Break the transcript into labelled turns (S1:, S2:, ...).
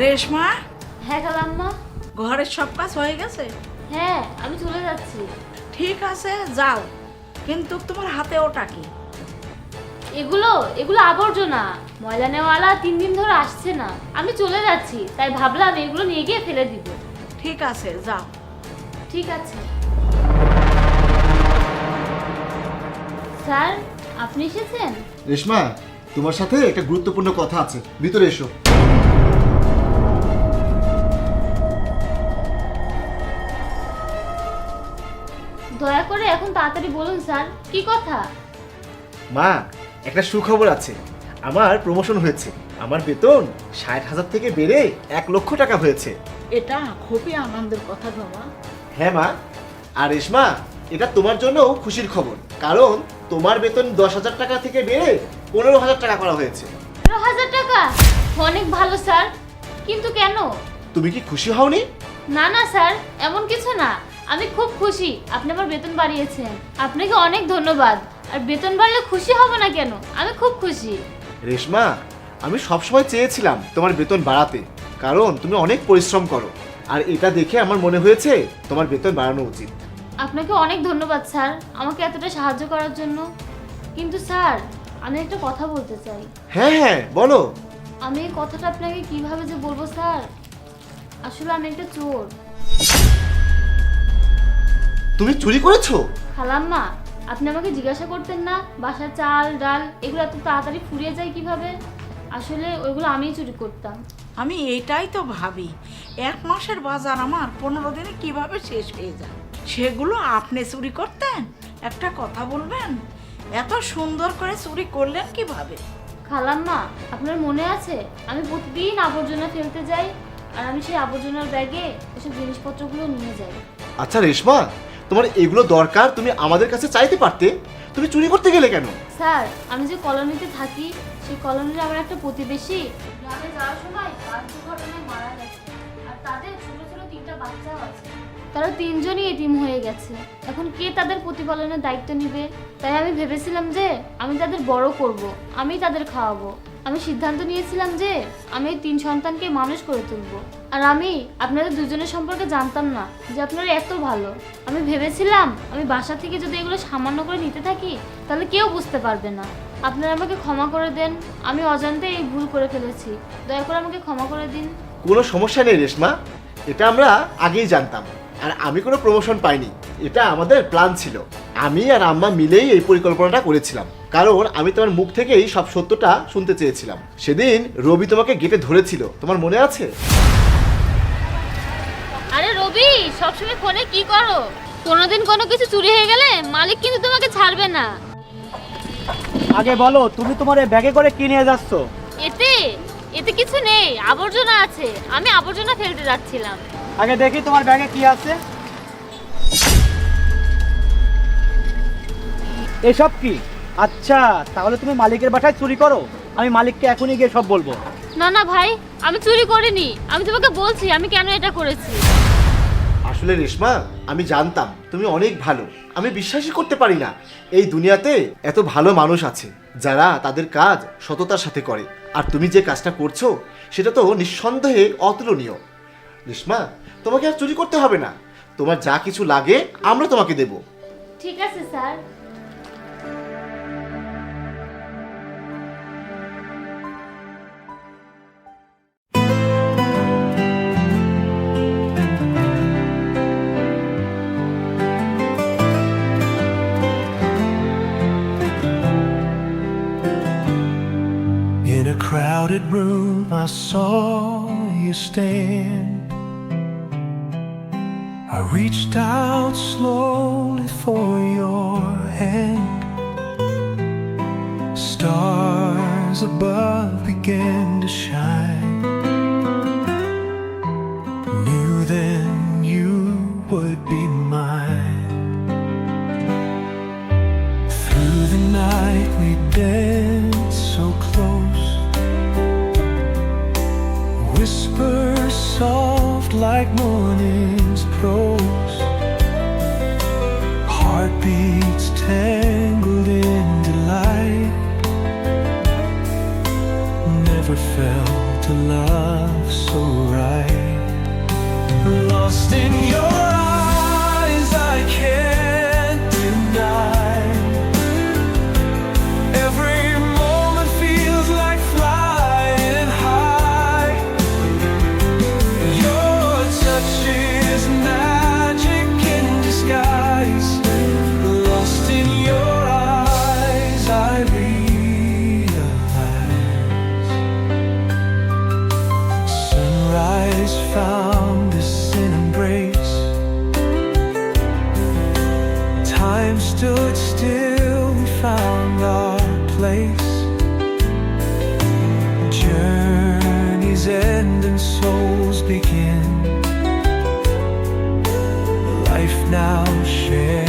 S1: রেশমা,
S2: হ্যাঁ খালাম্মা।
S1: ঘরের সব কাজ হয়ে গেছে?
S2: হ্যাঁ, আমি চলে যাচ্ছি।
S1: ঠিক আছে, যাও, কিন্তু তোমার হাতে ওটা কি?
S2: এগুলো আবর্জনা, ময়লা নেওয়ালা 3 দিন ধরে আসছে না। আমি চলে যাচ্ছি, তাই ভাবলাম এগুলো নিয়ে গিয়ে ফেলে দিব।
S1: ঠিক আছে, যাও।
S2: ঠিক আছে স্যার, আপনি এসেছেন?
S3: রেশমা, তোমার সাথে একটা গুরুত্বপূর্ণ কথা আছে, ভিতরে এসো।
S2: দয়া করে এখন তাড়াতাড়ি বলুন স্যার, কি কথা?
S3: মা, একটা সুখবর আছে। আমার প্রমোশন হয়েছে। আমার বেতন 60,000 থেকে বেড়ে 1,00,000 টাকা হয়েছে।
S1: এটা খুবই আনন্দের কথা বাবা।
S3: হ্যাঁ মা, আর রেশমা, এটা তোমার জন্যও খুশির খবর, কারণ তোমার বেতন 10,000 টাকা থেকে বেড়ে 15,000 টাকা করা হয়েছে।
S2: 15,000 টাকা? অনেক ভালো স্যার, কিন্তু কেন?
S3: তুমি কি খুশি হওনি?
S2: না না স্যার, এমন কিছু না। আমি খুব খুশি আপনি আমার বেতন বাড়িয়েছেন। আপনাকে অনেক ধন্যবাদ। আর বেতন বাড়লে খুশি হব না কেন? আমি খুব খুশি।
S3: রেশমা, আমি সবসময় চেয়েছিলাম তোমার বেতন বাড়াতে, কারণ তুমি অনেক পরিশ্রম করো, আর এটা দেখে আমার মনে হয়েছে তোমার বেতন বাড়ানো উচিত।
S2: আপনাকে অনেক ধন্যবাদ স্যার, আমাকে এতটা সাহায্য করার জন্য। কিন্তু স্যার, আমি একটা কথা বলতে চাই।
S3: হ্যাঁ হ্যাঁ, বলো।
S2: আমি এই কথাটা আপনাকে কিভাবে যে বলবো স্যার, আসলে আমি একটা চোর।
S3: তুমি চুরি করেছো?
S2: খালাম্মা, আপনি আমাকে জিজ্ঞাসা করতেন না বাসার চাল ডাল এগুলো এত তাড়াতাড়ি ফুরিয়ে যায় কিভাবে? আসলে ওইগুলো আমিই চুরি করতাম।
S1: আমি এটাই তো ভাবি, 1 মাসের বাজার আমার 15 দিনে কিভাবে শেষ হয়ে যায়। সেগুলো আপনি চুরি করতেন? একটা কথা বলবেন, এত সুন্দর করে চুরি করলেন কিভাবে?
S2: খালাম্মা, আপনার মনে আছে আমি প্রতিদিন আবর্জনা ফেলতে যাই, আর আমি সেই আবর্জনার ব্যাগে এসব জিনিসপত্রগুলো নিয়ে যাই।
S3: আচ্ছা রেশমা, তোমার এগুলো দরকার, তুমি আমাদের কাছে চাইতে পারতে। তুমি চুরি করতে গেলে কেন?
S2: স্যার, আমি যে কলোনিতে থাকি, সেই কলোনির আমার একটা প্রতিবেশী গ্রামে যাওয়ার সময় বাস দুর্ঘটনায় মারা গেছে, আর তাদের ছোট ছোট 3টা বাচ্চাও আছে। তারা 3জনই এতিম হয়ে গেছে। এখন কে তাদের প্রতিপালনের দায়িত্ব নেবে? তাই আমি ভেবেছিলাম যে আমি তাদের বড় করব, আমি তাদের খাওয়াবো। আমি সিদ্ধান্ত নিয়েছিলাম যে আমি এই 3 সন্তানকে মানুষ করে তুলবো। আর আমি আপনাদের দুজনের সম্পর্কে জানতাম না যে আপনারা এত ভালো। আমি ভেবেছিলাম আমি বাসা থেকে যদি এগুলো সামান্য করে নিতে থাকি তাহলে কেউ বুঝতে পারবে না। আপনারা আমাকে ক্ষমা করে দেন, আমি অজান্তে এই ভুল করে ফেলেছি। দয়া করে আমাকে ক্ষমা করে দিন।
S3: কোনো সমস্যা নেই রেশমা, এটা আমরা আগেই জানতাম। আর আমি কোনো প্রমোশন পাইনি, এটা আমাদের প্ল্যান ছিল। আমি আর আম্মা মিলেই এই পরিকল্পনাটা করেছিলাম, কারণ আমি তোমার মুখ থেকেই সব সত্যটা শুনতে চেয়েছিলাম। সেদিন রবি তোমাকে গেটে ধরেছিল, তোমার মনে আছে?
S2: আরে রবি, সবসময় ফোনে কি করো? কোনোদিন কোনো কিছু চুরি হয়ে গেলে মালিক কিন্তু তোমাকে ছাড়বে না।
S4: আগে বলো, তুমি তোমার এই ব্যাগে করে কি নিয়ে যাচ্ছ?
S2: এতে এতে কিছু নেই, আবর্জনা আছে। আমি আবর্জনা ফেলতে যাচ্ছিলাম।
S4: আগে দেখি তোমার ব্যাগে কি আছে। এসব কি? আচ্ছা, তাহলে তুমি মালিকের বাসায় চুরি করো? আমি মালিককে এখনই গিয়ে সব বলবো।
S2: না না ভাই, আমি চুরি করিনি। আমি তোমাকে বলছি আমি কেন এটা করেছি।
S3: আসলে রেশমা, আমি জানতাম তুমি অনেক ভালো। আমি বিশ্বাসই করতে পারি না এই দুনিয়াতে এত ভালো মানুষ আছে যারা তাদের কাজ সততার সাথে করে। আর তুমি যে কাজটা করছো সেটা তো নিঃসন্দেহে অতুলনীয়। রেশমা, তোমাকে আর চুরি করতে হবে না। তোমার যা কিছু লাগে আমরা তোমাকে দেব।
S2: ঠিক আছে sir.
S5: In a crowded room, I saw you stand. I reached out slowly for your hand. Stars above began to shine. Knew then you would be mine. Through the night we danced so close. Whispers soft like morning's prose. Heartbeats tangled in delight. Never felt a love so place. Journeys end and souls begin. Life now shared